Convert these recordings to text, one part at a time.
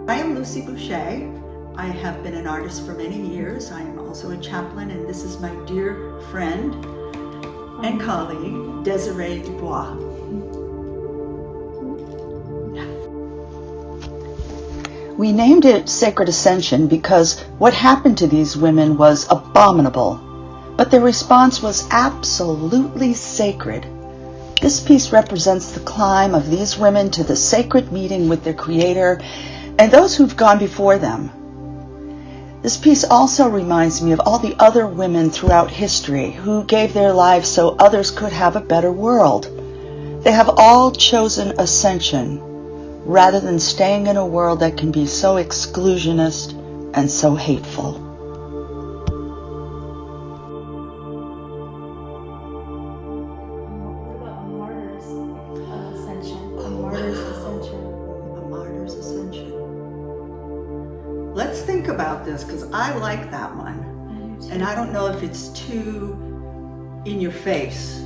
I am Lucy Boucher. I have been an artist for many years. I am also a chaplain, and this is my dear friend and colleague, Desiree Dubois. We named it Sacred Ascension because what happened to these women was abominable, but their response was absolutely sacred. This piece represents the climb of these women to the sacred meeting with their Creator and those who've gone before them. This piece also reminds me of all the other women throughout history who gave their lives so others could have a better world. They have all chosen ascension rather than staying in a world that can be so exclusionist and so hateful. What about a martyr's ascension? A martyr's ascension. A martyr's ascension. Let's think about this, because I like that one. And I don't know if it's too in your face,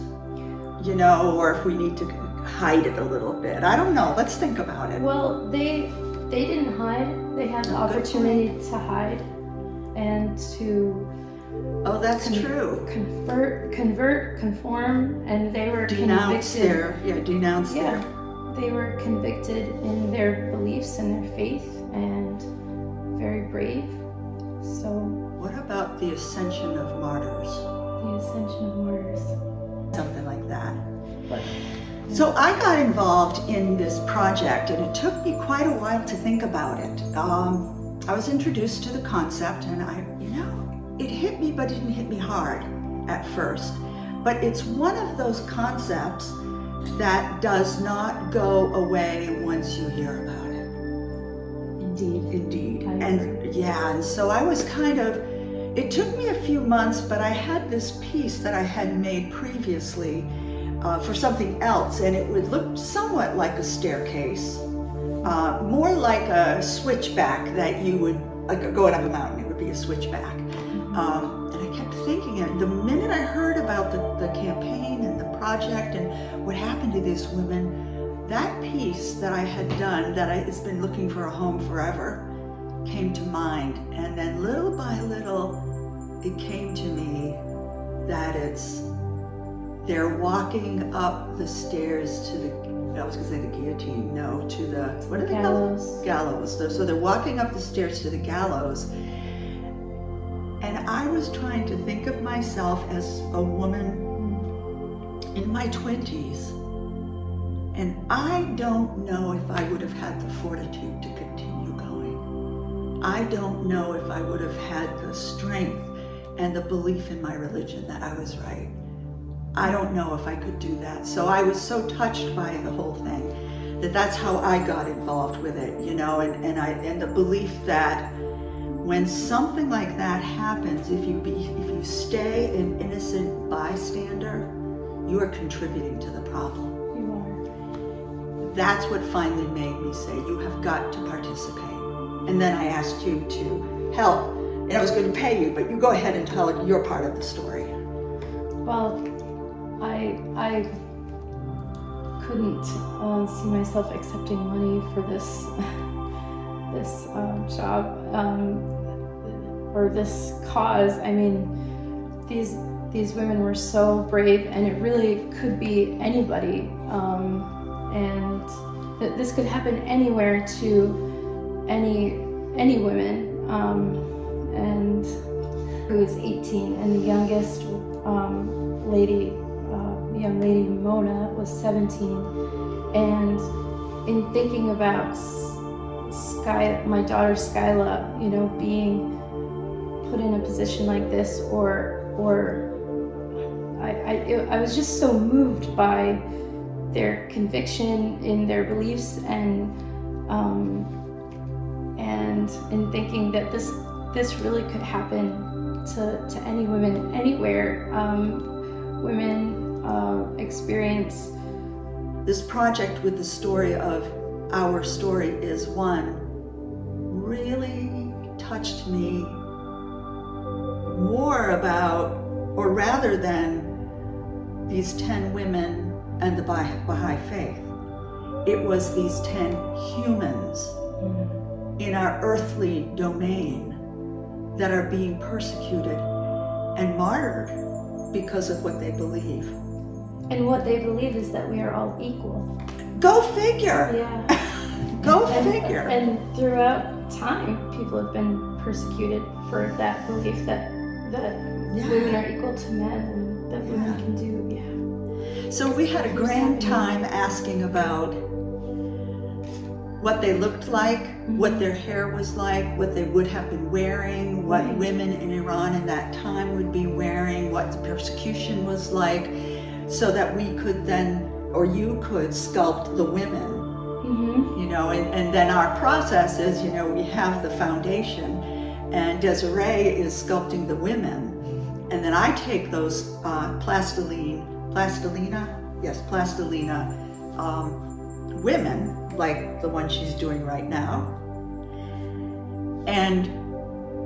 or if we need to hide it a little bit. I don't know. Let's think about it. Well, they didn't hide. They had the opportunity to hide and to true. Conform, and they were Denounce convicted. Denounce Yeah, they were convicted in their beliefs and their faith, and very brave. So, what about the Ascension of Martyrs? the Ascension of Martyrs. Something like that. But, So I got involved in this project, and it took me quite a while to think about it. I was introduced to the concept, and it hit me, but it didn't hit me hard at first. But it's one of those concepts that does not go away once you hear about it. Indeed. And so I was it took me a few months, but I had this piece that I had made previously for something else, and it would look somewhat like a staircase, more like a switchback that you would, like going up a mountain, it would be a switchback. And I kept thinking, the minute I heard about the campaign and the project and what happened to these women, that piece that I had done, that has been looking for a home forever, came to mind. And then little by little, it came to me that they're walking up the stairs to the, I was going to say the guillotine, no, to the, what are they called? Gallows. So they're walking up the stairs to the gallows. And I was trying to think of myself as a woman in my 20s. And I don't know if I would have had the fortitude to continue going. I don't know if I would have had the strength and the belief in my religion that I was right. I don't know if I could do that. So I was so touched by the whole thing that's how I got involved with it, and the belief that when something like that happens, if you stay an innocent bystander, you are contributing to the problem. you are. That's what finally made me say, you have got to participate. And then I asked you to help, and I was going to pay you, but you go ahead and tell your part of the story. Well, I couldn't see myself accepting money for this job or this cause. I mean, these women were so brave, and it really could be anybody, and this could happen anywhere to any women. And who was 18, and the youngest young lady Mona was 17. And in thinking about my daughter Skyla, being put in a position like this, or I was just so moved by their conviction in their beliefs, and in thinking that this really could happen to any women anywhere. Women experience. This project with the story of our story is one really touched me more about, or rather than these 10 women and the Baha'i faith. It was these 10 humans in our earthly domain that are being persecuted and martyred because of what they believe. And what they believe is that we are all equal. Go figure. Yeah. Go figure. And throughout time, people have been persecuted for that belief that women are equal to men and that women can do. Yeah. So we had a grand time asking about what they looked like, what their hair was like, what they would have been wearing, what women in Iran in that time would be wearing, what the persecution was like, so that we could then, or you could, sculpt the women. You know, and then our process is, you know, we have the foundation, and Desiree is sculpting the women, and then I take those plastilina women, like the one she's doing right now, and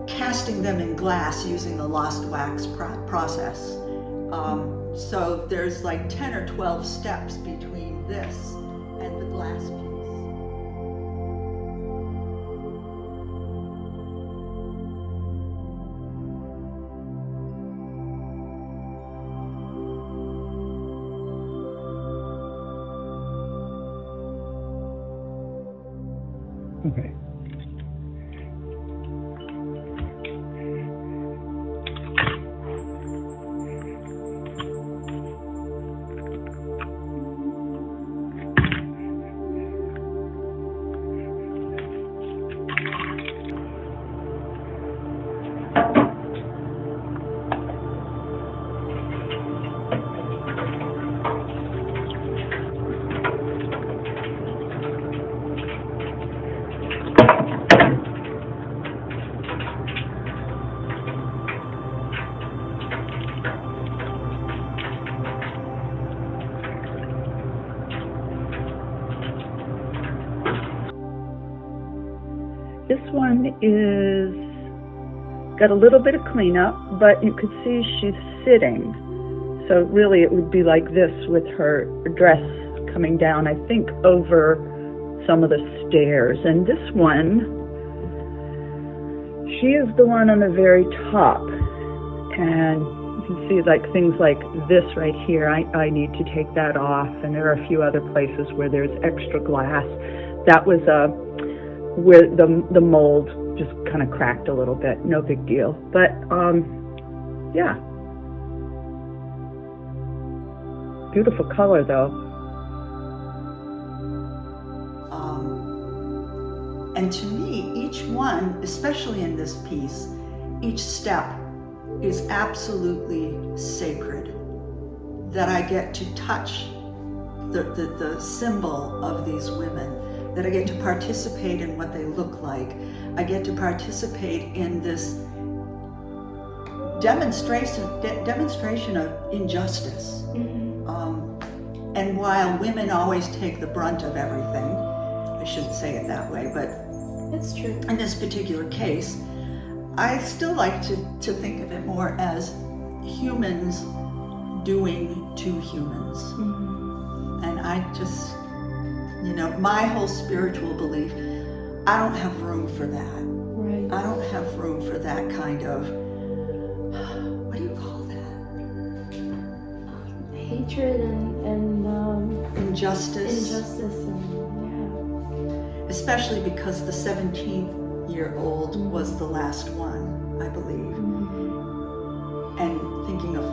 casting them in glass using the lost wax process. So there's like 10 or 12 steps between this and the glass piece. Okay. This one is got a little bit of cleanup, but you could see she's sitting. So really it would be like this with her dress coming down, I think, over some of the stairs. And this one, she is the one on the very top. And you can see like things like this right here. I need to take that off. And there are a few other places where there's extra glass. That was where the mold just kind of cracked a little bit. No big deal. But yeah. Beautiful color though. And to me, each one, especially in this piece, each step is absolutely sacred. That I get to touch the symbol of these women, that I get to participate in what they look like. I get to participate in this demonstration of injustice. And while women always take the brunt of everything, I shouldn't say it that way, but it's true. In this particular case, I still like to think of it more as humans doing to humans. And I just, you know, my whole spiritual belief, I don't have room for that. Right. I don't have room for that kind of, what do you call that? Hatred and Injustice. And Especially because the 17-year-old was the last one, I believe. And thinking of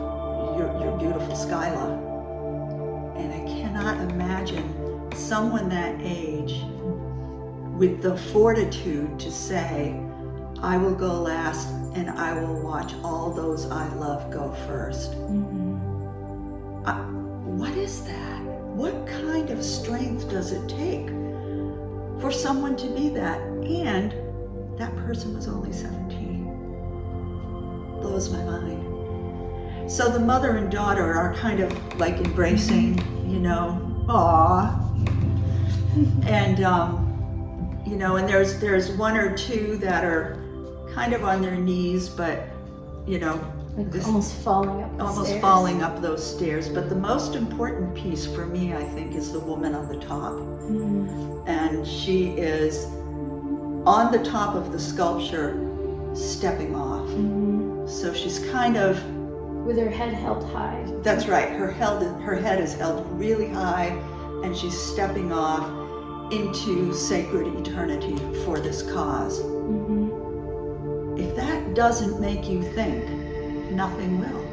your beautiful Skyla. And I cannot imagine someone that age with the fortitude to say, I will go last and I will watch all those I love go first. What is that? What kind of strength does it take for someone to be that? And that person was only 17. Blows my mind. So the mother and daughter are kind of like embracing, you know, aw. And, you know, and there's one or two that are kind of on their knees, but, you know, like almost falling up the stairs. Falling up those stairs. But the most important piece for me, I think, is the woman on the top. And she is on the top of the sculpture, stepping off. So she's kind of, with her head held high. that's right, her head is held really high, and she's stepping off into sacred eternity for this cause. If that doesn't make you think, nothing will.